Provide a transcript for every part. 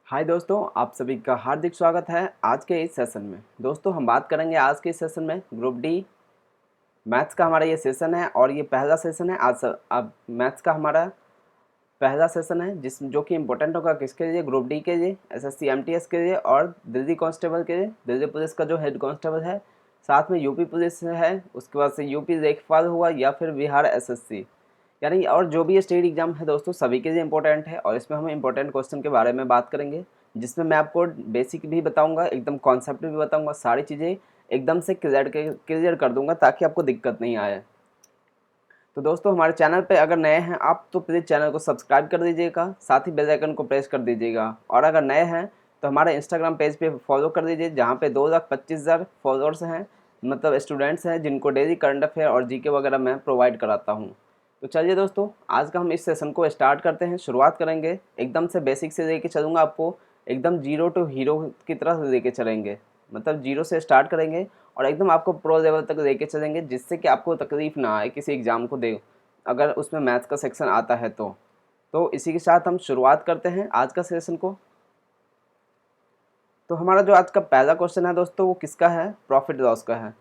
हाय दोस्तों, आप सभी का हार्दिक स्वागत है आज के इस सेशन में। दोस्तों हम बात करेंगे आज के इस सेशन में ग्रुप डी मैथ्स का हमारा ये सेशन है और ये पहला सेशन है। अब मैथ्स का हमारा पहला सेशन है जो कि इम्पोर्टेंट होगा किसके लिए, ग्रुप डी के लिए, एसएससी एमटीएस के लिए और दिल्ली कांस्टेबल के लिए। दिल्ली पुलिस का जो हेड कांस्टेबल है, साथ में यूपी पुलिस है, उसके बाद से यूपी लेखपाल हुआ या फिर बिहार एसएससी, यानी और जो भी स्टेट एग्जाम है दोस्तों सभी के लिए इंपॉर्टेंट है। और इसमें हम इंपॉर्टेंट क्वेश्चन के बारे में बात करेंगे, जिसमें मैं आपको बेसिक भी बताऊंगा, एकदम कॉन्सेप्ट भी बताऊंगा, सारी चीज़ें एकदम से क्लियर कर दूंगा ताकि आपको दिक्कत नहीं आए। तो दोस्तों हमारे चैनल पे अगर नए हैं आप तो प्लीज़ चैनल को सब्सक्राइब कर दीजिएगा, साथ ही बेल आइकन को प्रेस कर दीजिएगा। और अगर नए हैं तो हमारे इंस्टाग्राम पेज पे फॉलो कर दीजिए, जहाँ पे 2,25,000 फॉलोअर्स हैं, मतलब स्टूडेंट्स हैं जिनको डेली करंट अफेयर और जीके वगैरह मैं प्रोवाइड कराता हूँ। तो चलिए दोस्तों आज का हम इस सेशन को स्टार्ट करते हैं। शुरुआत करेंगे एकदम से बेसिक से लेके चलूँगा, आपको एकदम जीरो टू हीरो की तरह लेके चलेंगे, मतलब जीरो से स्टार्ट करेंगे और एकदम आपको प्रो लेवल तक लेके चलेंगे, जिससे कि आपको तकलीफ ना आए किसी एग्ज़ाम को दे अगर उसमें मैथ्स का सेक्शन आता है तो इसी के साथ हम शुरुआत करते हैं आज का सेशन को। तो हमारा जो आज का पहला क्वेश्चन है दोस्तों वो किसका है, प्रॉफिट लॉस का है।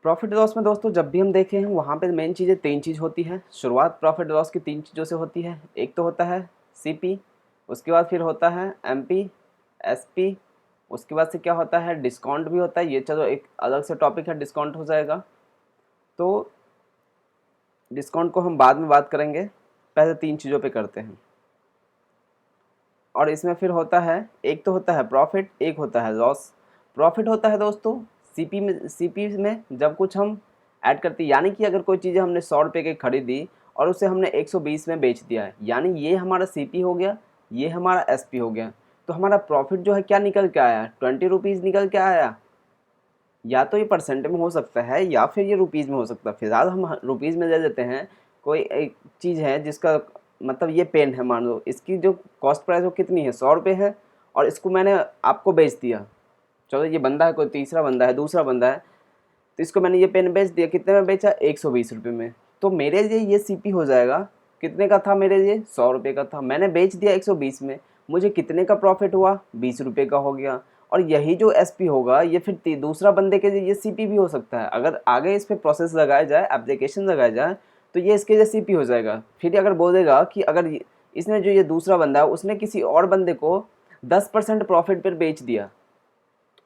प्रॉफिट लॉस में दोस्तों जब भी हम देखें हैं वहाँ पे मेन चीज़ें तीन चीज़ होती है। शुरुआत प्रॉफिट लॉस की तीन चीज़ों से होती है। एक तो होता है सीपी, उसके बाद फिर होता है एमपी, एसपी, उसके बाद से क्या होता है डिस्काउंट भी होता है। ये चलो एक अलग से टॉपिक है, डिस्काउंट हो जाएगा, तो डिस्काउंट को हम बाद में बात करेंगे, पहले तीन चीज़ों पे करते हैं। और इसमें फिर होता है, एक तो होता है प्रॉफिट, एक होता है लॉस। प्रॉफिट होता है दोस्तों सीपी में जब कुछ हम ऐड करते हैं, यानी कि अगर कोई चीज़ हमने 100 रुपये की खरीदी और उसे हमने 120 में बेच दिया है, यानी ये हमारा सीपी हो गया, ये हमारा एसपी हो गया। तो हमारा प्रॉफिट जो है क्या निकल के आया, 20 रुपीज़ निकल के आया। या तो ये परसेंट में हो सकता है या फिर ये रुपीज़ में हो सकता है। फिलहाल हम रुपीज़ में ले लेते हैं। कोई एक चीज़ है जिसका मतलब ये पेन है, मान लो इसकी जो कॉस्ट प्राइस वो कितनी है, 100 रुपये है, और इसको मैंने आपको बेच दिया। चलो ये बंदा है, कोई तीसरा बंदा है, दूसरा बंदा है, तो इसको मैंने ये पेन बेच दिया, कितने में बेचा, 120 रुपये में। तो मेरे लिए ये सीपी हो जाएगा, कितने का था मेरे लिए, 100 रुपये का था, मैंने बेच दिया 120 में, मुझे कितने का प्रॉफिट हुआ, 20 रुपये का हो गया। और यही जो एसपी होगा ये फिर दूसरा बंदे के लिए ये सीपी भी हो सकता है। अगर आगे इस पर प्रोसेस लगाया जाए, एप्लीकेशन लगाया जाए, तो ये इसके लिए सीपी हो जाएगा। फिर अगर बोलेगा कि अगर इसने जो ये दूसरा बंदा है उसने किसी और बंदे को 10% प्रॉफिट पर बेच दिया,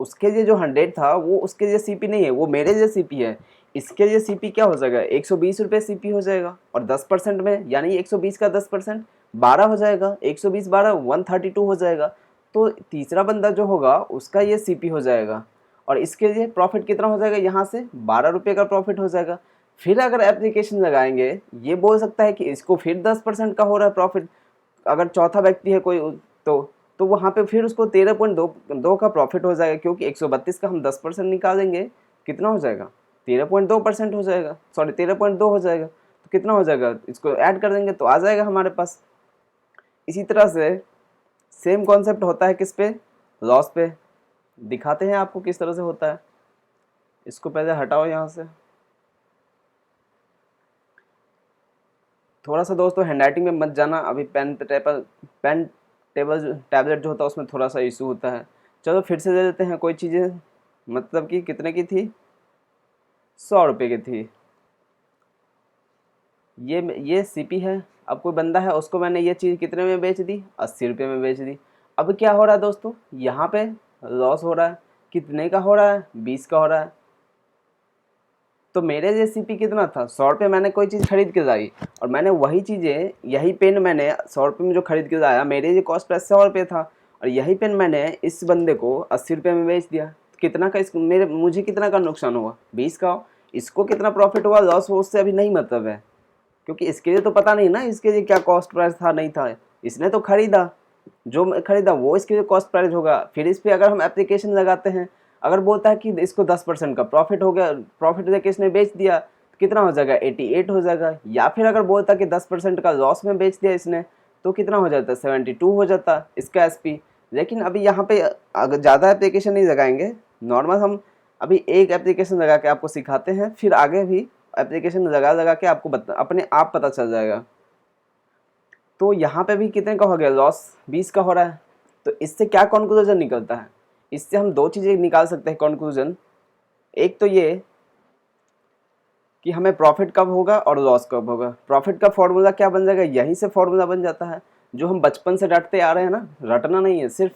उसके लिए जो 100 था वो उसके लिए सीपी नहीं है, वो मेरे लिए सीपी है। इसके लिए सीपी क्या हो जाएगा, 120 रुपये सीपी हो जाएगा। और 10% में यानी 120 का 10% 12 हो जाएगा, 120 12 132 हो जाएगा। तो तीसरा बंदा जो होगा उसका ये सीपी हो जाएगा और इसके लिए प्रॉफिट कितना हो जाएगा, यहाँ से 12 रुपये का प्रॉफिट हो जाएगा। फिर अगर एप्लीकेशन लगाएंगे ये बोल सकता है कि इसको फिर 10% का हो रहा है प्रॉफिट। अगर चौथा व्यक्ति है कोई तो वहाँ पे फिर उसको 13.2 का प्रॉफिट हो जाएगा, क्योंकि 132 का हम 10% निकालेंगे, कितना हो जाएगा, 13.2% हो जाएगा, सॉरी 13.2 हो जाएगा। तो कितना हो जाएगा, इसको ऐड कर देंगे तो आ जाएगा हमारे पास। इसी तरह से सेम कॉन्सेप्ट होता है किस पे, लॉस पे। दिखाते हैं आपको किस तरह से होता है। इसको पहले हटाओ यहाँ से। थोड़ा सा दोस्तों हैंडराइटिंग में मत जाना, अभी पेन टेबल टैबलेट जो होता है उसमें थोड़ा सा इशू होता है। चलो फिर से दे देते हैं कोई चीज़ें, मतलब कि कितने की थी, 100 रुपये की थी। ये सीपी है। अब कोई बंदा है उसको मैंने ये चीज़ कितने में बेच दी, 80 रुपये में बेच दी। अब क्या हो रहा है दोस्तों, यहाँ पे लॉस हो रहा है। कितने का हो रहा है, 20 का हो रहा है। तो मेरे लिए सीपी कितना था, 100 रुपये मैंने कोई चीज़ खरीद के लाई और मैंने वही चीज़ें, यही पेन मैंने 100 रुपये में जो खरीद के लाया, मेरे लिए कॉस्ट प्राइस 100 रुपये था, और यही पेन मैंने इस बंदे को 80 रुपये में बेच दिया। तो कितना का मुझे कितना का नुकसान हुआ, 20 का। इसको कितना प्रॉफिट हुआ, लॉस हुआ, उससे अभी नहीं मतलब है, क्योंकि इसके लिए तो पता नहीं ना इसके लिए क्या कॉस्ट प्राइस था नहीं था। इसने तो खरीदा, जो खरीदा वो इसके लिए कॉस्ट प्राइस होगा। फिर इस पर अगर हम एप्लीकेशन लगाते हैं, अगर बोलता है कि इसको 10% का प्रॉफिट हो गया, प्रॉफिट देके इसने बेच दिया, तो कितना हो जाएगा, 88 हो जाएगा। या फिर अगर बोलता कि 10% का लॉस में बेच दिया इसने, तो कितना हो जाता, 72 हो जाता इसका एसपी। लेकिन अभी यहाँ पे अगर ज़्यादा एप्लीकेशन नहीं लगाएंगे, नॉर्मल हम अभी एक एप्लीकेशन लगा के आपको सिखाते हैं, फिर आगे भी एप्लीकेशन लगा लगा के आपको अपने आप पता चल जाएगा। तो यहाँ पे भी कितने का हो गया लॉस, 20 का हो रहा है। तो इससे क्या कंक्लूजन निकलता है, इससे हम दो चीज़ें निकाल सकते हैं कंक्लूजन। एक तो ये कि हमें प्रॉफिट कब होगा और लॉस कब होगा। प्रॉफिट का फॉर्मूला क्या बन जाएगा, यहीं से फॉर्मूला बन जाता है जो हम बचपन से रटते आ रहे हैं ना। रटना नहीं है, सिर्फ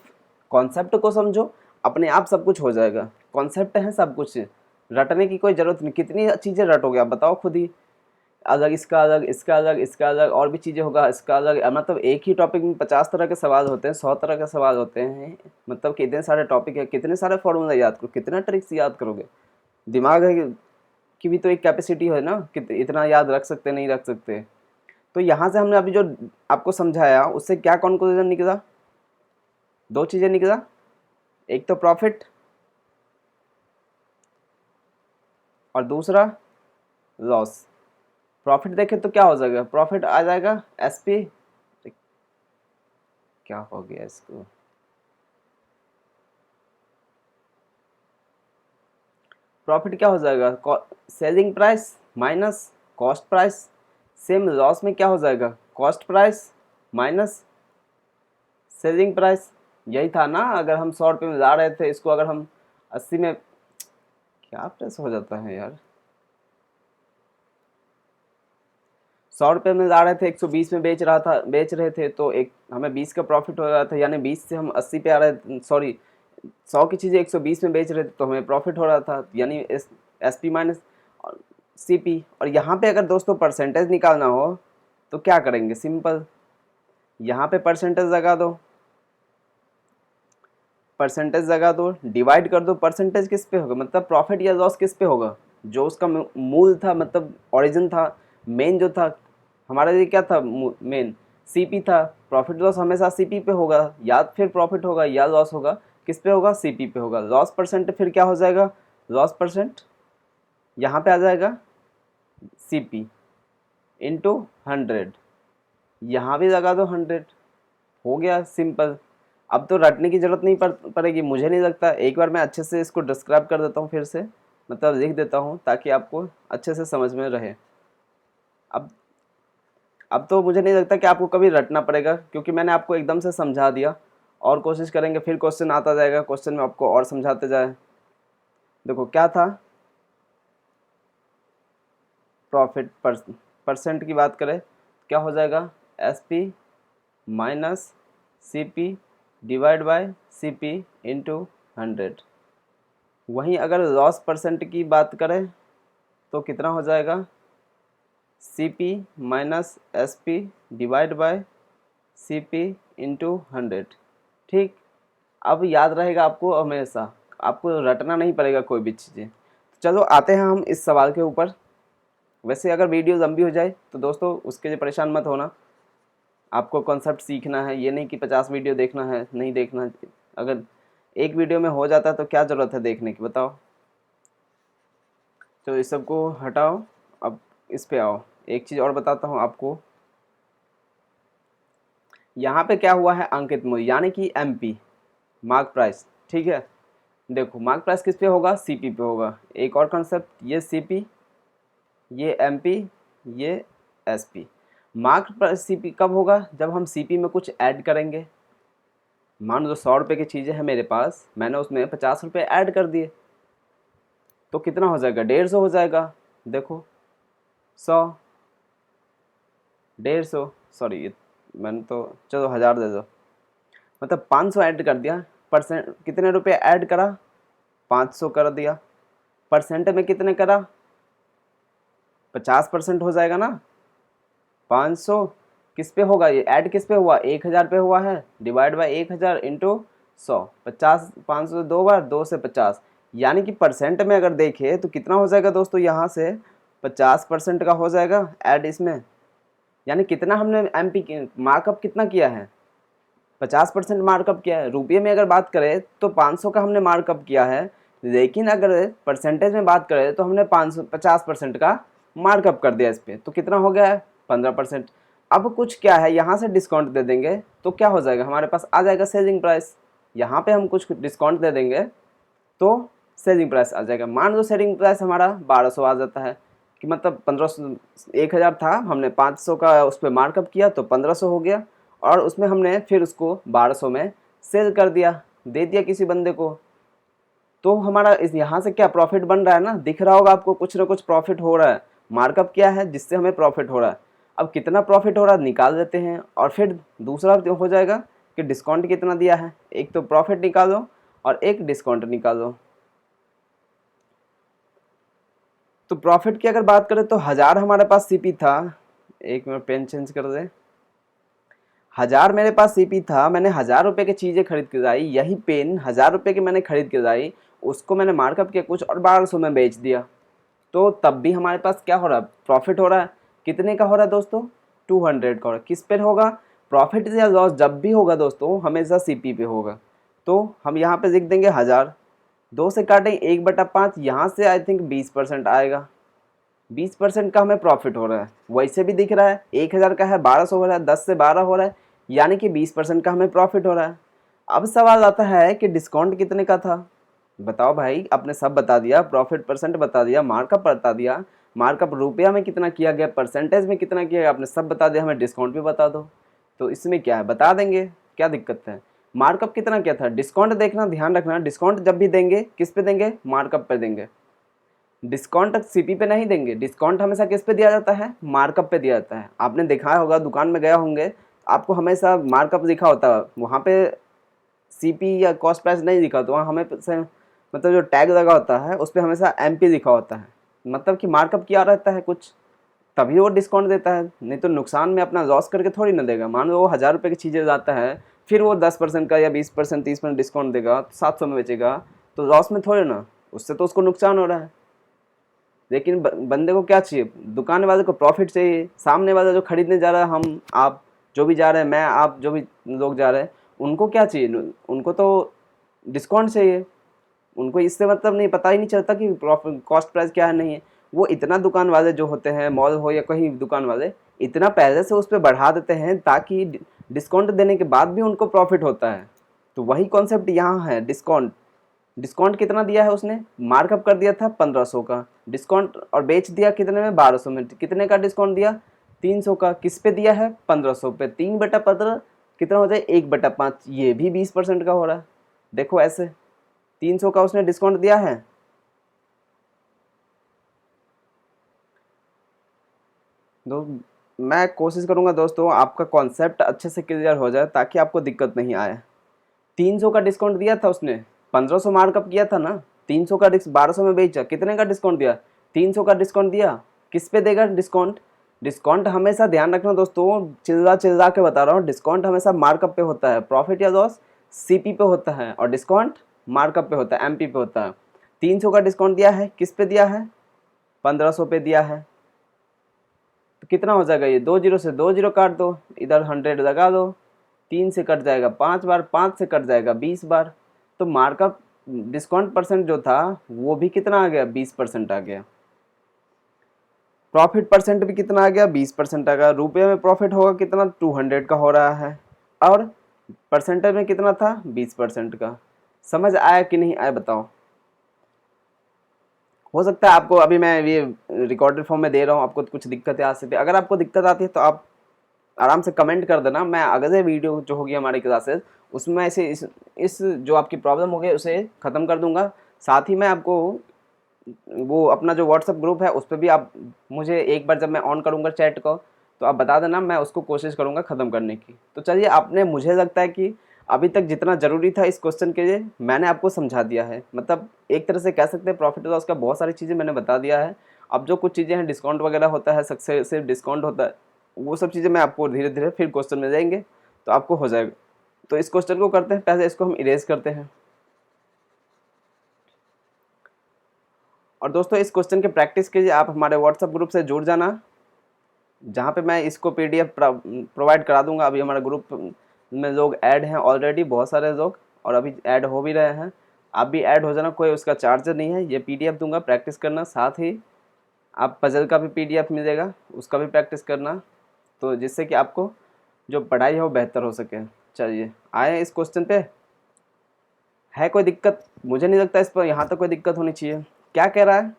कॉन्सेप्ट को समझो, अपने आप सब कुछ हो जाएगा। कॉन्सेप्ट है सब कुछ, रटने की कोई ज़रूरत नहीं। कितनी चीज़ें रटोगे आप बताओ खुद ही, अलग इसका अलग, इसका अलग, इसका अलग, और भी चीज़ें होगा इसका अलग। मतलब एक ही टॉपिक में 50 तरह के सवाल होते हैं, 100 तरह के सवाल होते हैं। मतलब कितने सारे टॉपिक है, कितने सारे फॉर्मूला याद करो, कितना ट्रिक्स याद करोगे। दिमाग है की भी तो एक कैपेसिटी है ना कि इतना याद रख सकते नहीं रख सकते। तो यहाँ से हमने अभी जो आपको समझाया उससे क्या कंक्लूजन निकला, दो चीज़ें निकला। एक तो प्रॉफिट और दूसरा लॉस। प्रॉफिट देखें तो क्या हो जाएगा, प्रॉफिट आ जाएगा एसपी, क्या हो गया इसको, प्रॉफिट क्या हो जाएगा, selling price minus cost price. Same loss में क्या हो जाएगा, cost price minus selling price. यही था ना, अगर हम 100 रुपये में ला रहे थे, इसको अगर हम 80 में, क्या प्रेस हो जाता है यार, 100 रुपये में ला रहे थे, 120 में बेच रहे थे, तो एक हमें 20 का प्रॉफिट हो रहा था। यानी 20 से हम 80 पे आ रहे थे, सॉरी 100 की चीज़ें 120 में बेच रहे थे, तो हमें प्रॉफिट हो रहा था। यानी S P minus C P. और यहाँ पे अगर दोस्तों परसेंटेज निकालना हो तो क्या करेंगे, सिंपल, यहाँ पे परसेंटेज लगा दो, परसेंटेज लगा दो, डिवाइड कर दो। परसेंटेज किस पे होगा, मतलब प्रॉफिट या लॉस किस पे होगा, जो उसका मूल था, मतलब ओरिजिन था, मेन जो था हमारे लिए, क्या था मेन, सीपी था। प्रॉफिट लॉस हमेशा सीपी पे होगा, या फिर प्रॉफिट होगा या लॉस होगा, किस पे होगा, सीपी पे होगा। लॉस परसेंट फिर क्या हो जाएगा, लॉस परसेंट यहाँ पे आ जाएगा सीपी इंटू 100, यहाँ भी लगा दो 100, हो गया सिंपल। अब तो रटने की ज़रूरत नहीं पड़ेगी मुझे नहीं लगता। एक बार मैं अच्छे से इसको डिस्क्राइब कर देता हूँ फिर से, मतलब लिख देता हूँ ताकि आपको अच्छे से समझ में रहे। अब अब तो मुझे नहीं लगता कि आपको कभी रटना पड़ेगा, क्योंकि मैंने आपको एकदम से समझा दिया। और कोशिश करेंगे, फिर क्वेश्चन आता जाएगा, क्वेश्चन में आपको और समझाते जाए। देखो क्या था, प्रॉफिट परसेंट की बात करें, क्या हो जाएगा, S P minus C P divide by C P into 100। वहीं अगर लॉस परसेंट की बात करें तो कितना हो जाएगा, C P minus S P divide by C P into 100। ठीक, अब याद रहेगा आपको हमेशा, आपको रटना नहीं पड़ेगा कोई भी चीज़ें। चलो आते हैं हम इस सवाल के ऊपर। वैसे अगर वीडियो लंबी हो जाए तो दोस्तों उसके लिए परेशान मत होना, आपको कॉन्सेप्ट सीखना है, ये नहीं कि 50 वीडियो देखना है, नहीं देखना। अगर एक वीडियो में हो जाता है तो क्या ज़रूरत है देखने की, बताओ। तो इस सब को हटाओ, अब इस पे आओ। एक चीज़ और बताता हूँ आपको, यहाँ पे क्या हुआ है, अंकित मूल्य यानी कि एमपी, मार्क प्राइस। ठीक है, देखो मार्क प्राइस किस पे होगा, सीपी पे होगा। एक और कॉन्सेप्ट, ये सीपी, ये एमपी, ये एसपी। मार्क प्राइस सीपी कब होगा, जब हम सीपी में कुछ ऐड करेंगे। मान लो 100 रुपये की चीज़ें हैं मेरे पास, मैंने उसमें 50 रुपये ऐड कर दिए, तो कितना हो जाएगा, 150 हो जाएगा। देखो 100, 150, सॉरी मैंने तो, चलो 1000 दे दो, मतलब 500 ऐड कर दिया। परसेंट कितने रुपए ऐड करा, 500 कर दिया। परसेंट में कितने करा, 50% हो जाएगा ना। 500 किस पे होगा, ये ऐड किस पे हुआ, 1000 पे हुआ है, डिवाइड बाय 1000 इंटू 100। 50, 500 दो बार, 2 से 50, यानी कि परसेंट में अगर देखें तो कितना हो जाएगा दोस्तों, यहाँ से 50% का हो जाएगा ऐड इसमें। यानी कितना हमने एमपी मार्कअप कितना किया है, 50% मार्कअप किया है। रुपये में अगर बात करें तो 500 का हमने मार्कअप किया है, लेकिन अगर परसेंटेज में बात करें तो हमने 50% का मार्कअप कर दिया इस पर, तो कितना हो गया है, 15%। अब कुछ क्या है, यहाँ से डिस्काउंट दे देंगे तो क्या हो जाएगा, हमारे पास आ जाएगा सेलिंग प्राइस। यहाँ पे हम कुछ डिस्काउंट दे देंगे तो सेलिंग प्राइस आ जाएगा। मान लो सेलिंग प्राइस हमारा 1200 आ जाता है, कि मतलब 1500, 1000 था, हमने 500 का उस पर मार्कअप किया तो 1500 हो गया, और उसमें हमने फिर उसको 1200 में सेल कर दिया, दे दिया किसी बंदे को, तो हमारा इस यहाँ से क्या प्रॉफिट बन रहा है ना, दिख रहा होगा आपको कुछ ना कुछ प्रॉफिट हो रहा है। मार्कअप क्या है जिससे हमें प्रॉफिट हो रहा है। अब कितना प्रॉफिट हो रहा है निकाल देते हैं, और फिर दूसरा हो जाएगा कि डिस्काउंट कितना दिया है। एक तो प्रॉफिट निकालो और एक डिस्काउंट निकालो। तो प्रॉफिट की अगर बात करें तो 1000 हमारे पास सीपी था। एक मिनट पेन चेंज कर दे। 1000 मेरे पास सीपी था, मैंने 1000 रुपये की चीज़ें खरीद के लाई, यही पेन 1000 रुपये की मैंने खरीद के लाई, उसको मैंने मार्कअप किया कुछ और 1200 में बेच दिया। तो तब भी हमारे पास क्या हो रहा है, प्रॉफिट हो रहा है। कितने का हो रहा है दोस्तों, 200 का। किस पे होगा, प्रॉफिट या लॉस जब भी होगा दोस्तों हमेशा सीपी पे होगा। तो हम यहाँ पे लिख देंगे 1000, 2 से काटेंगे 1/5, यहाँ से आई थिंक 20% आएगा। 20% का हमें प्रॉफिट हो रहा है। वैसे भी दिख रहा है 1000 का है, 1200 हो रहा है, 10 से 12 हो रहा है, यानी कि 20% का हमें प्रॉफिट हो रहा है। अब सवाल आता है कि डिस्काउंट कितने का था। बताओ भाई, आपने सब बता दिया, प्रॉफिट परसेंट बता दिया, मार्कअप बता दिया, मार्कअप रुपया में कितना किया गया, परसेंटेज में कितना किया गया, आपने सब बता दिया, हमें डिस्काउंट भी बता दो। तो इसमें क्या है, बता देंगे, क्या दिक्कत है। मार्कअप कितना क्या था, डिस्काउंट देखना, ध्यान रखना, डिस्काउंट जब भी देंगे किस पे देंगे, मार्कअप पे देंगे। डिस्काउंट सीपी पे नहीं देंगे, डिस्काउंट हमेशा किस पे दिया जाता है, मार्कअप पे दिया जाता है। आपने देखा होगा, दुकान में गया होंगे, आपको हमेशा मार्कअप लिखा होता है, वहाँ पे सीपी या कॉस्ट प्राइस नहीं लिखा होता, वहाँ हमें मतलब जो टैग लगा होता है उस पर हमेशा एमपी लिखा होता है, मतलब कि मार्कअप किया रहता है कुछ, तभी वो डिस्काउंट देता है। नहीं तो नुकसान में अपना लॉस करके थोड़ी ना देगा। मान लो वो 1000 रुपये की चीज़ें लाता है, फिर वो 10% का या 20%, 30% डिस्काउंट देगा, 700 में बेचेगा, तो लॉस में थोड़े ना, उससे तो उसको नुकसान हो रहा है। लेकिन बंदे को क्या चाहिए, दुकान वाले को प्रॉफिट चाहिए। सामने वाला जो खरीदने जा रहा है, हम आप जो भी जा रहे हैं, मैं आप जो भी लोग जा रहे हैं, उनको क्या चाहिए, उनको तो डिस्काउंट चाहिए। उनको इससे मतलब नहीं, पता ही नहीं चलता कि प्रॉफिट कॉस्ट प्राइस क्या है नहीं है। वो इतना दुकान वाले जो होते हैं, मॉल हो या कहीं दुकान वाले, इतना पहले से उस पर बढ़ा देते हैं ताकि डिस्काउंट देने के बाद भी उनको प्रॉफिट होता है। तो वही कॉन्सेप्ट यहाँ है, डिस्काउंट। डिस्काउंट कितना दिया है उसने, मार्कअप कर दिया था 1500 का डिस्काउंट, और बेच दिया कितने में, 1200 में। कितने का डिस्काउंट दिया, 300 का। किस पे दिया है, 1500 पे। 3/15 कितना हो जाए, 1/5, ये भी 20% का हो रहा है। देखो ऐसे 300 का उसने डिस्काउंट दिया है। तो मैं कोशिश करूंगा दोस्तों आपका कॉन्सेप्ट अच्छे से क्लियर हो जाए ताकि आपको दिक्कत नहीं आए। 300 का डिस्काउंट दिया था उसने, 1500 मार्कअप किया था ना, 300 का 1200 में बेचा, कितने का डिस्काउंट दिया, 300 का डिस्काउंट दिया। किस पे देगा डिस्काउंट, डिस्काउंट हमेशा ध्यान रखना दोस्तों, चिल्ला चिल्ला के बता रहा हूँ, डिस्काउंट हमेशा मार्कअप पे होता है। प्रॉफिट या लॉस सीपी पे होता है, और डिस्काउंट मार्कअप पे होता है, एमपी पे होता है। 300 का डिस्काउंट दिया है, किस पे दिया है, 1500 पे दिया है। तो कितना हो जाएगा, ये 2 जीरो से 2 जीरो काट दो, इधर 100 लगा दो, 3 से कट जाएगा 5 बार, 5 से कट जाएगा 20 बार। तो मार्कअप डिस्काउंट परसेंट जो था वो भी कितना आ गया, 20% आ गया। प्रॉफिट परसेंट भी कितना आ गया, 20% आ गया। रुपये में प्रॉफिट होगा कितना, 200 का हो रहा है, और परसेंटेज में कितना था, 20% का। समझ आया कि नहीं आया बताओ। हो सकता है आपको, अभी मैं ये रिकॉर्डेड फॉर्म में दे रहा हूँ, आपको कुछ दिक्कतें आ सकती है। अगर आपको दिक्कत आती है तो आप आराम से कमेंट कर देना, मैं अगले वीडियो जो होगी हमारी क्लासेस उसमें ऐसे इस जो आपकी प्रॉब्लम हो गई उसे ख़त्म कर दूंगा। साथ ही मैं आपको वो अपना जो व्हाट्सअप ग्रुप है उस पर भी आप मुझे एक बार जब मैं ऑन करूँगा चैट को, तो आप बता देना, मैं उसको कोशिश करूँगा ख़त्म करने की। तो चलिए, आपने, मुझे लगता है कि अभी तक जितना ज़रूरी था इस क्वेश्चन के लिए मैंने आपको समझा दिया है। मतलब एक तरह से कह सकते हैं प्रॉफिट लॉस का बहुत सारी चीज़ें मैंने बता दिया है। अब जो कुछ चीज़ें हैं, डिस्काउंट वगैरह होता है, सक्सेसिव डिस्काउंट होता है, वो सब चीज़ें मैं आपको धीरे धीरे फिर क्वेश्चन में जाएंगे तो आपको हो जाएगा। तो इस क्वेश्चन को करते हैं, पहले इसको हम इरेज करते हैं। और दोस्तों, इस क्वेश्चन के प्रैक्टिस के लिए आप हमारे व्हाट्सएप ग्रुप से जुड़ जाना, जहाँ पे मैं इसको पीडीएफ प्रोवाइड करा दूंगा। अभी हमारे ग्रुप में लोग ऐड हैं ऑलरेडी, बहुत सारे लोग, और अभी ऐड हो भी रहे हैं। आप भी ऐड हो जाना, कोई उसका चार्ज नहीं है। ये पीडीएफ दूंगा, प्रैक्टिस करना। साथ ही आप पजल का भी पीडीएफ मिलेगा, उसका भी प्रैक्टिस करना, तो जिससे कि आपको जो पढ़ाई है वो बेहतर हो सके। चलिए आए इस क्वेश्चन पे। है कोई दिक्कत, मुझे नहीं लगता इस पर यहाँ तक कोई दिक्कत होनी चाहिए। क्या कह रहा है,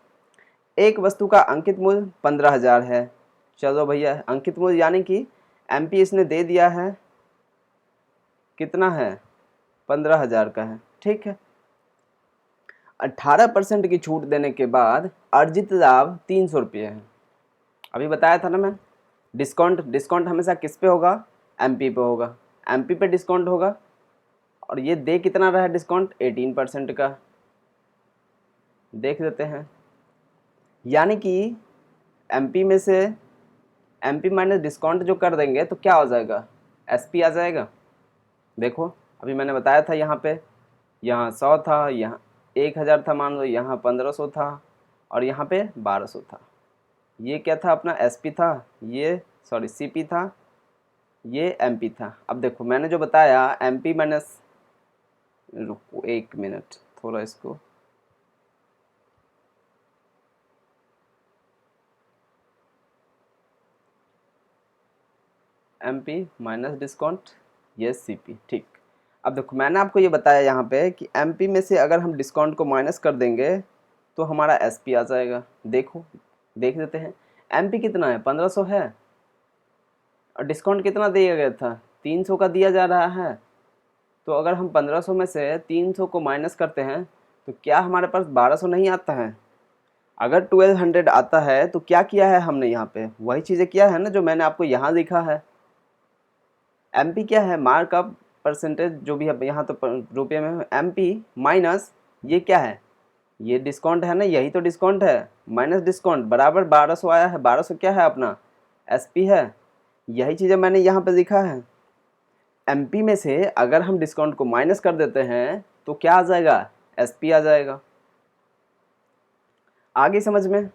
एक वस्तु का अंकित मूल्य 15,000 है। चलो भैया, अंकित मूल्य यानी कि एमपी इसने दे दिया है, कितना है, 15,000 का है, ठीक है। 18% की छूट देने के बाद अर्जित लाभ 300 रुपये है। अभी बताया था ना मैं, डिस्काउंट डिस्काउंट हमेशा किस पे होगा, एमपी पे होगा, एमपी पे डिस्काउंट होगा। और ये दे कितना रहा है डिस्काउंट, 18% का, देख लेते हैं। यानी कि एमपी में से एमपी माइनस डिस्काउंट जो कर देंगे तो क्या हो जाएगा, एसपी आ जाएगा। देखो अभी मैंने बताया था यहाँ पे, यहाँ 100 था, यहाँ 1000 था मान लो, यहाँ 1500 था, और यहाँ पे 1200 था। ये क्या था अपना, एसपी था, ये सॉरी सीपी था, ये एमपी था। अब देखो मैंने जो बताया एमपी माइनस, रुको 1 मिनट थोड़ा इसको, एमपी माइनस डिस्काउंट, ये सीपी, ठीक। अब देखो मैंने आपको ये बताया यहाँ पे कि एमपी में से अगर हम डिस्काउंट को माइनस कर देंगे तो हमारा एसपी आ जाएगा। देखो देख लेते हैं, एमपी कितना है, 1500 है, और डिस्काउंट कितना दिया गया था, 300 का दिया जा रहा है। तो अगर हम 1500 में से 300 को माइनस करते हैं तो क्या हमारे पास 1200 नहीं आता है। अगर 1200 आता है तो क्या किया है हमने, यहाँ पे वही चीज़ें किया है ना जो मैंने आपको यहाँ लिखा है। एमपी क्या है, मार्कअप परसेंटेज जो भी है यहाँ तो रुपये में, एमपी माइनस ये क्या है, ये डिस्काउंट है ना, यही तो डिस्काउंट है, माइनस डिस्काउंट बराबर 1200 आया है। 1200 क्या है अपना, एसपी है। यही चीज़ें मैंने यहाँ पे लिखा है। एमपी में से अगर हम डिस्काउंट को माइनस कर देते हैं तो क्या आ जाएगा, एसपी आ जाएगा। आगे समझ में,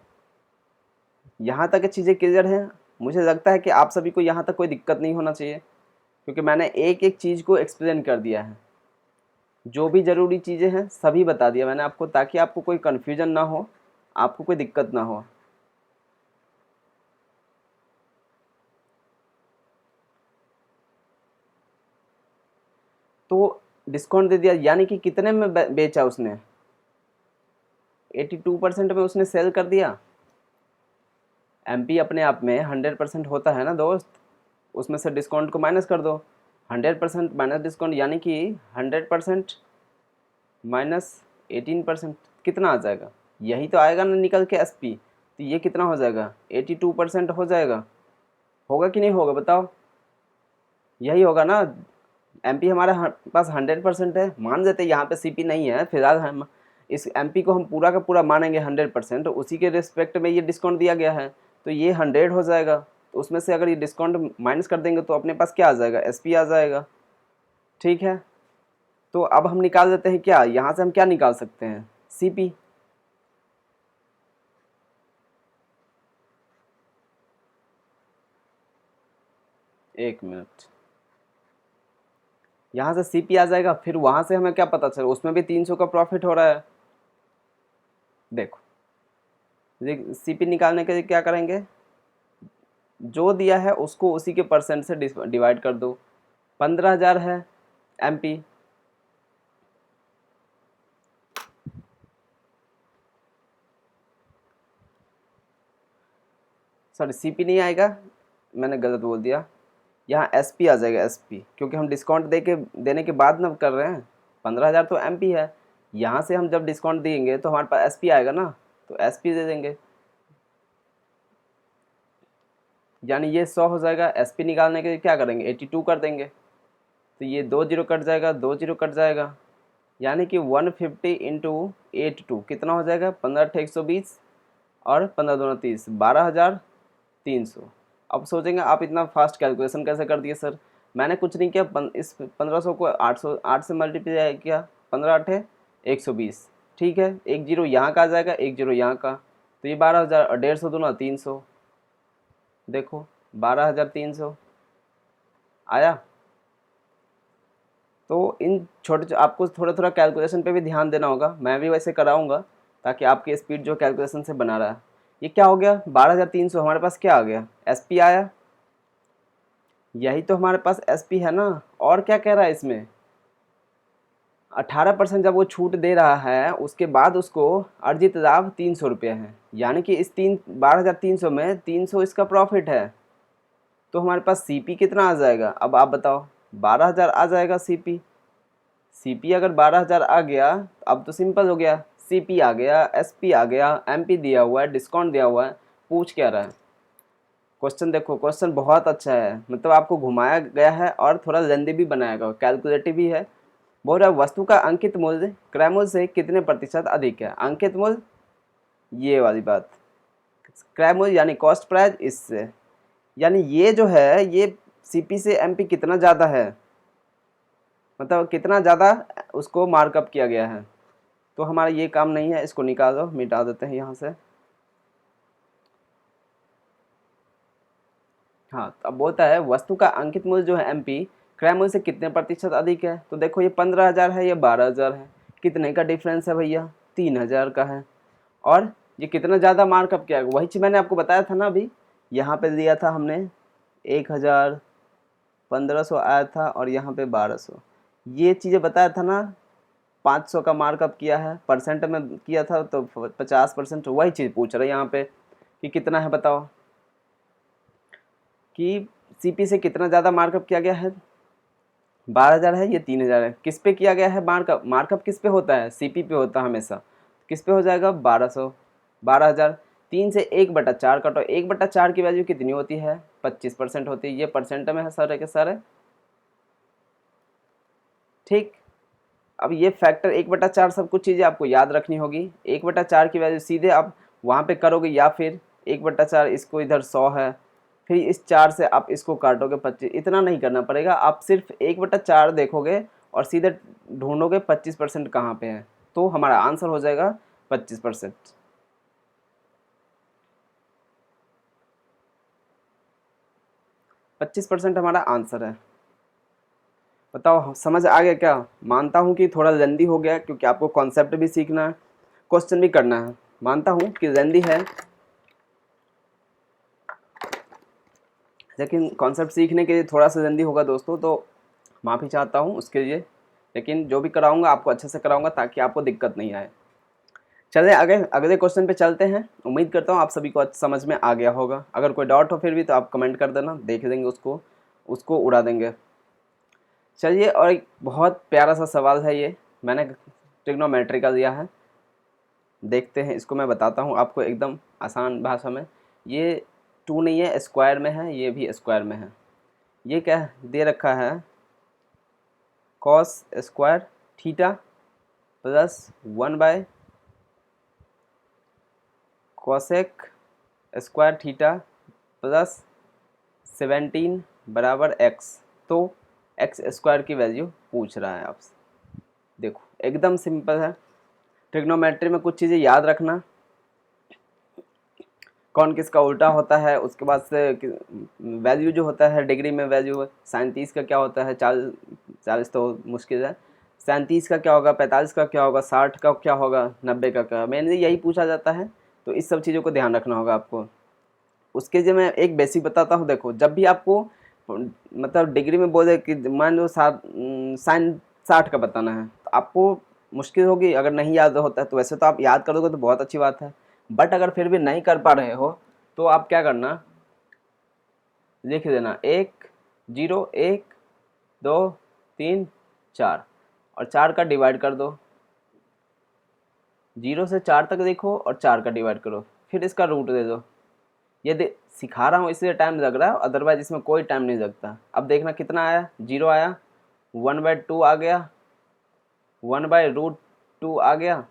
यहाँ तक चीज़ें क्लियर हैं। मुझे लगता है कि आप सभी को यहाँ तक कोई दिक्कत नहीं होना चाहिए, क्योंकि मैंने एक एक चीज़ को एक्सप्लेन कर दिया है। जो भी ज़रूरी चीज़ें हैं सभी बता दिया मैंने आपको, ताकि आपको कोई कन्फ्यूजन ना हो, आपको कोई दिक्कत ना हो। तो डिस्काउंट दे दिया, यानी कि कितने में बेचा उसने, 82% में उसने सेल कर दिया। एमपी अपने आप में 100% होता है ना दोस्त, उसमें से डिस्काउंट को माइनस कर दो। 100% माइनस डिस्काउंट यानी कि 100% माइनस 18% कितना आ जाएगा, यही तो आएगा ना निकल के एसपी। तो ये कितना हो जाएगा, 82% हो जाएगा। होगा कि नहीं होगा बताओ, यही होगा ना। एमपी हमारे पास 100% है, मान लेते यहाँ पे सीपी नहीं है फिलहाल, हम इस एमपी को हम पूरा का पूरा मानेंगे 100%, उसी के रिस्पेक्ट में ये डिस्काउंट दिया गया है, तो ये 100 हो जाएगा। तो उसमें से अगर ये डिस्काउंट माइनस कर देंगे तो अपने पास क्या आ जाएगा, एसपी आ जाएगा, ठीक है। तो अब हम निकाल देते हैं क्या, यहाँ से हम क्या निकाल सकते हैं, सीपी। एक मिनट, यहाँ से सीपी आ जाएगा, फिर वहाँ से हमें क्या पता चला, उसमें भी 300 का प्रॉफिट हो रहा है। देखो सीपी निकालने के लिए क्या करेंगे, जो दिया है उसको उसी के परसेंट से डिवाइड कर दो। 15,000 है एमपी, सॉरी सीपी नहीं आएगा, मैंने गलत बोल दिया, यहाँ एसपी आ जाएगा, एसपी, क्योंकि हम डिस्काउंट देने के बाद ना कर रहे हैं। 15,000 तो एमपी है, यहाँ से हम जब डिस्काउंट देंगे तो हमारे पास एसपी आएगा ना, तो एसपी दे देंगे, यानी ये 100 हो जाएगा। एसपी निकालने के लिए क्या करेंगे, 82 कर देंगे, तो ये 2 जीरो कट जाएगा, 2 जीरो कट जाएगा, यानी कि 150 इंटू 82 कितना हो जाएगा, 15/120 और 15×2 30, 12,300। अब सोचेंगे आप इतना फास्ट कैलकुलेशन कैसे कर दिए सर, मैंने कुछ नहीं किया, इस 1500 को 8 से मल्टीप्लाई किया, 15×8 = 120, ठीक है। एक जीरो यहाँ का आ जाएगा, एक जीरो यहाँ का, तो ये 12,000 और 150 दूना 300, देखो 12,300 आया। तो इन छोटे आपको थोड़ा थोड़ा कैलकुलेशन पे भी ध्यान देना होगा, मैं भी वैसे कराऊंगा, ताकि आपकी स्पीड जो कैलकुलेशन से बना रहा है। ये क्या हो गया, 12,300 हमारे पास क्या आ गया, एसपी आया, यही तो हमारे पास एसपी है ना। और क्या कह रहा है इसमें, 18% जब वो छूट दे रहा है उसके बाद उसको अर्जित लाभ 300 रुपये है, यानी कि इस 12,300 में 300 इसका प्रॉफिट है। तो हमारे पास सीपी कितना आ जाएगा, अब आप बताओ, 12,000 आ जाएगा सीपी। सीपी अगर 12,000 आ गया, अब तो सिंपल हो गया, सीपी आ गया, एसपी आ गया, एमपी दिया हुआ है, डिस्काउंट दिया हुआ है, पूछ क्या रहा है। क्वेश्चन देखो, क्वेश्चन बहुत अच्छा है, मतलब आपको घुमाया गया है और थोड़ा लेंदी भी बनाया गया, कैलकुलेटिव भी है। बोल रहा है वस्तु का अंकित मूल्य क्रय मूल्य से कितने प्रतिशत अधिक है। अंकित मूल्य, ये वाली बात, क्रय मूल्य यानी कॉस्ट प्राइस, इससे यानी ये जो है ये सीपी से एमपी कितना ज़्यादा है, मतलब कितना ज़्यादा उसको मार्कअप किया गया है। तो हमारा ये काम नहीं है, इसको निकाल दो, मिटा देते हैं यहाँ से। हाँ, तो अब बोलता है वस्तु का अंकित मूल्य जो है एमपी क्रय मूल्य से कितने प्रतिशत अधिक है। तो देखो ये 15,000 है, ये 12,000 है, कितने का डिफरेंस है भैया, 3,000 का है। और ये कितना ज़्यादा मार्कअप किया, वही चीज़ मैंने आपको बताया था ना अभी, यहाँ पे दिया था हमने 1,000, 1,500 आया था और यहाँ पे 1,200, ये चीज़ें बताया था ना। 500 का मार्कअप किया है, परसेंट में किया था तो 50%, वही चीज़ पूछ रहा है यहाँ पे कि कितना है बताओ, कि सीपी से कितना ज़्यादा मार्कअप किया गया है। 12,000 है, ये 3,000 है, किस पे किया गया है मार्कअप, मार्कअप किस पे होता है, सीपी पे होता है हमेशा, किस पे हो जाएगा 1200, 12,000, 3 से 1/4 कटो, 1/4 की वैल्यू कितनी होती है, 25% होती है, ये परसेंट में है सारे के सारे, ठीक। अब ये फैक्टर 1/4 सब कुछ चीज़ें आपको याद रखनी होगी। 1/4 की वैल्यू सीधे आप वहाँ पे करोगे, या फिर 1/4 इसको इधर 100 है, फिर इस 4 से आप इसको काटोगे 25, इतना नहीं करना पड़ेगा, आप सिर्फ 1/4 देखोगे और सीधे ढूंढोगे 25% कहाँ पे है, तो हमारा आंसर हो जाएगा 25%। 25% हमारा आंसर है। बताओ समझ आ गया क्या। मानता हूँ कि थोड़ा लेंदी हो गया, क्योंकि आपको कॉन्सेप्ट भी सीखना है, क्वेश्चन भी करना है, मानता हूँ कि लेंदी है, लेकिन कॉन्सेप्ट सीखने के लिए थोड़ा सा लेंदी होगा दोस्तों, तो माफ़ी चाहता हूँ उसके लिए, लेकिन जो भी कराऊंगा आपको अच्छे से कराऊंगा ताकि आपको दिक्कत नहीं आए। चलिए आगे अगले क्वेश्चन पे चलते हैं। उम्मीद करता हूँ आप सभी को समझ में आ गया होगा। अगर कोई डाउट हो फिर भी तो आप कमेंट कर देना, देख लेंगे उसको, उसको उड़ा देंगे। चलिए, और एक बहुत प्यारा सा सवाल है ये, मैंने ट्रिग्नोमेट्री का दिया है, देखते हैं इसको। मैं बताता हूँ आपको एकदम आसान भाषा में। ये 2 नहीं है, स्क्वायर में है, ये भी स्क्वायर में है। ये क्या दे रखा है, cos square theta plus 1 bye cosec square theta plus 17 बराबर एक्स। तो एक्स स्क्वायर की वैल्यू पूछ रहा है आपसे। देखो एकदम सिंपल है, ट्रिग्नोमेट्री में कुछ चीज़ें याद रखना, कौन किसका उल्टा होता है, उसके बाद से वैल्यू जो होता है डिग्री में वैल्यू, 37 का क्या होता है, 40 तो मुश्किल है, 37 का क्या होगा, 45 का क्या होगा, 60 का क्या होगा, 90 का क्या, मैंने यही पूछा जाता है। तो इस सब चीज़ों को ध्यान रखना होगा आपको। उसके लिए मैं एक बेसिक बताता हूँ। देखो जब भी आपको मतलब डिग्री में बोले कि मान लो साइन 60 का बताना है, तो आपको मुश्किल होगी, अगर नहीं याद होता है तो। वैसे तो आप याद करोगे तो बहुत अच्छी बात है, बट अगर फिर भी नहीं कर पा रहे हो तो आप क्या करना, लिख देना 1 0 1 2 3 4 और 4 का डिवाइड कर दो, 0 से 4 तक देखो और 4 का डिवाइड करो, फिर इसका रूट दे दो। ये सिखा रहा हूँ इसलिए टाइम लग रहा है, अदरवाइज इसमें कोई टाइम नहीं लगता। अब देखना कितना आया, 0 आया, 1/2 आ गया, 1/√2 आ गया,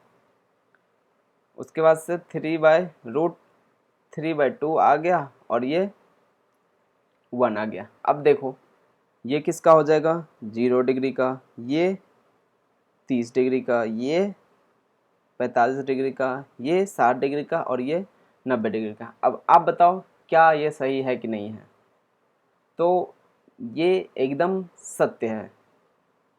उसके बाद से 3/√3/2 आ गया, और ये 1 आ गया। अब देखो ये किसका हो जाएगा, 0 डिग्री का, ये 30 डिग्री का, ये 45 डिग्री का, ये 60 डिग्री का, और ये 90 डिग्री का। अब आप बताओ क्या ये सही है कि नहीं है। तो ये एकदम सत्य है,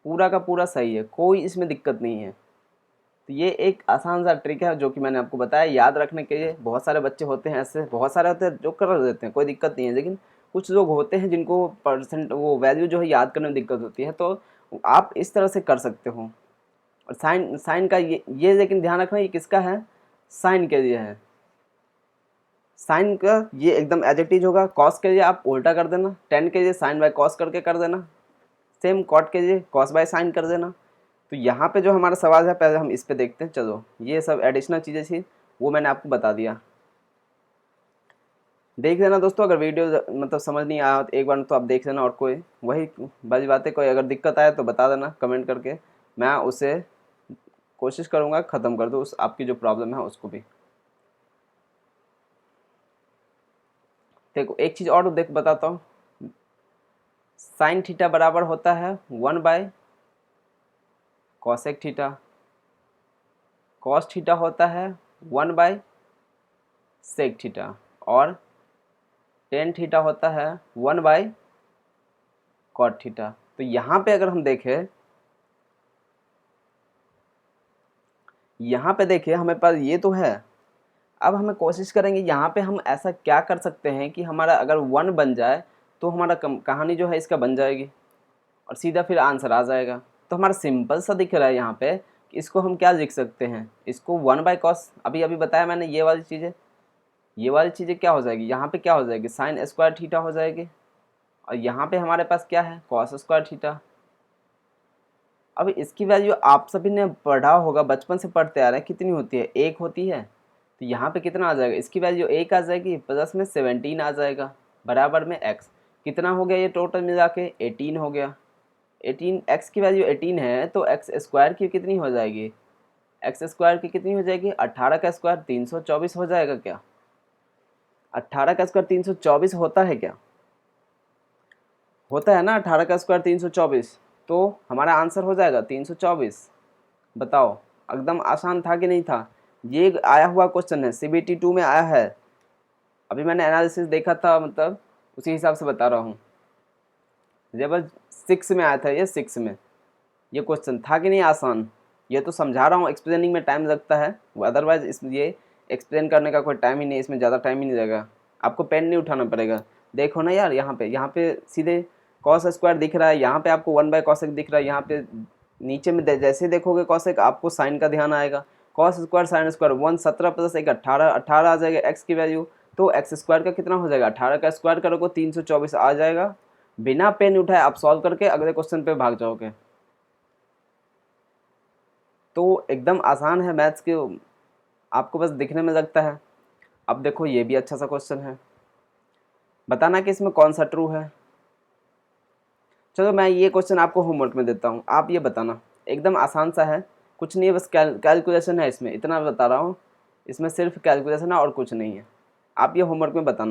पूरा का पूरा सही है, कोई इसमें दिक्कत नहीं है। तो ये एक आसान सा ट्रिक है जो कि मैंने आपको बताया याद रखने के लिए। बहुत सारे बच्चे होते हैं ऐसे, बहुत सारे होते हैं जो कर देते हैं, कोई दिक्कत नहीं है, लेकिन कुछ लोग होते हैं जिनको परसेंट वो वैल्यू जो है याद करने में दिक्कत होती है। तो आप इस तरह से कर सकते हो। और साइन साइन का ये लेकिन ध्यान रखना, ये किसका है, साइन के लिए है। साइन का ये एकदम एज इट इज होगा। कॉस के लिए आप उल्टा कर देना, टेन के लिए साइन बाय कॉस करके कर देना, सेम कॉट के लिए कॉस बाय साइन कर देना। तो यहाँ पे जो हमारा सवाल है पहले हम इस पे देखते हैं। चलो, ये सब एडिशनल चीज़ें थी वो मैंने आपको बता दिया। देख लेना दोस्तों, अगर वीडियो मतलब समझ नहीं आया तो एक बार तो आप देख लेना, और कोई वही बड़ी बातें, कोई अगर दिक्कत आए तो बता देना कमेंट करके, मैं उसे कोशिश करूँगा ख़त्म कर दूँ उस आपकी जो प्रॉब्लम है उसको भी। देखो एक चीज़ और देख बताता हूँ, साइन थीटा बराबर होता है 1/कॉसेक थीटा, कॉस थीटा होता है 1/सेक थीटा, और टेन थीटा होता है 1/कॉट थीटा। तो यहाँ पे अगर हम देखें, यहाँ पे देखिए हमें पास ये तो है। अब हमें कोशिश करेंगे यहाँ पे हम ऐसा क्या कर सकते हैं कि हमारा अगर 1 बन जाए तो हमारा कहानी जो है इसका बन जाएगी और सीधा फिर आंसर आ जाएगा। तो हमारा सिंपल सा दिख रहा है यहाँ पे कि इसको हम क्या लिख सकते हैं, इसको 1/कॉस, अभी अभी बताया मैंने ये वाली चीज़ें क्या हो जाएगी, यहाँ पे क्या हो जाएगी, साइन स्क्वायर थीटा हो जाएगी, और यहाँ पे हमारे पास क्या है, कॉस स्क्वायर थीटा। अब इसकी वैल्यू आप सभी ने पढ़ा होगा, बचपन से पढ़ते आ रहे हैं, कितनी होती है, 1 होती है। तो यहाँ पे कितना आ जाएगा, इसकी वैल्यू 1 आ जाएगी, प्लस में 17 आ जाएगा, बराबर में x। कितना हो गया ये टोटल मिला के, 18 हो गया। 18, x की वैल्यू 18 है तो x स्क्वायर की कितनी हो जाएगी, x स्क्वायर की कितनी हो जाएगी, 18 का स्क्वायर 324 हो जाएगा क्या, 18 का स्क्वायर 324 होता है क्या, होता है ना 18 का स्क्वायर 324, तो हमारा आंसर हो जाएगा 324। बताओ, एकदम आसान था कि नहीं था। ये आया हुआ क्वेश्चन है, CBT 2 में आया है, अभी मैंने एनालिसिस देखा था, मतलब उसी हिसाब से बता रहा हूँ। लेवल 6 में आया था ये, 6 में ये क्वेश्चन था कि नहीं आसान। ये तो समझा रहा हूँ, एक्सप्लेनिंग में टाइम लगता है, अदरवाइज इस ये एक्सप्लेन करने का कोई टाइम ही नहीं, इसमें ज़्यादा टाइम ही नहीं लगेगा, आपको पेन नहीं उठाना पड़ेगा। देखो ना यार, यहाँ पे सीधे कॉस स्क्वायर दिख रहा है, यहाँ पे आपको 1/कॉसेक दिख रहा है, यहाँ पे नीचे में जैसे देखोगे कॉसेक आपको साइन का ध्यान आएगा, cos square sine square 117 plus 1 18 18 आ जाएगा एक्स की वैल्यू, तो एक्स स्क्वायर का कितना हो जाएगा, 18 का स्क्वायर करोगे 324 आ जाएगा। बिना पेन उठाए आप सॉल्व करके अगले क्वेश्चन पे भाग जाओगे। तो एकदम आसान है मैथ्स के, आपको बस दिखने में लगता है। अब देखो ये भी अच्छा सा क्वेश्चन है, बताना कि इसमें कौन सा ट्रू है। चलो मैं ये क्वेश्चन आपको होमवर्क में देता हूँ, आप ये बताना, एकदम आसान सा है, कुछ नहीं है, बस कैलकुलेशन है इसमें, इतना बता रहा हूँ, इसमें सिर्फ कैलकुलेशन है और कुछ नहीं है। आप ये होमवर्क में बताना।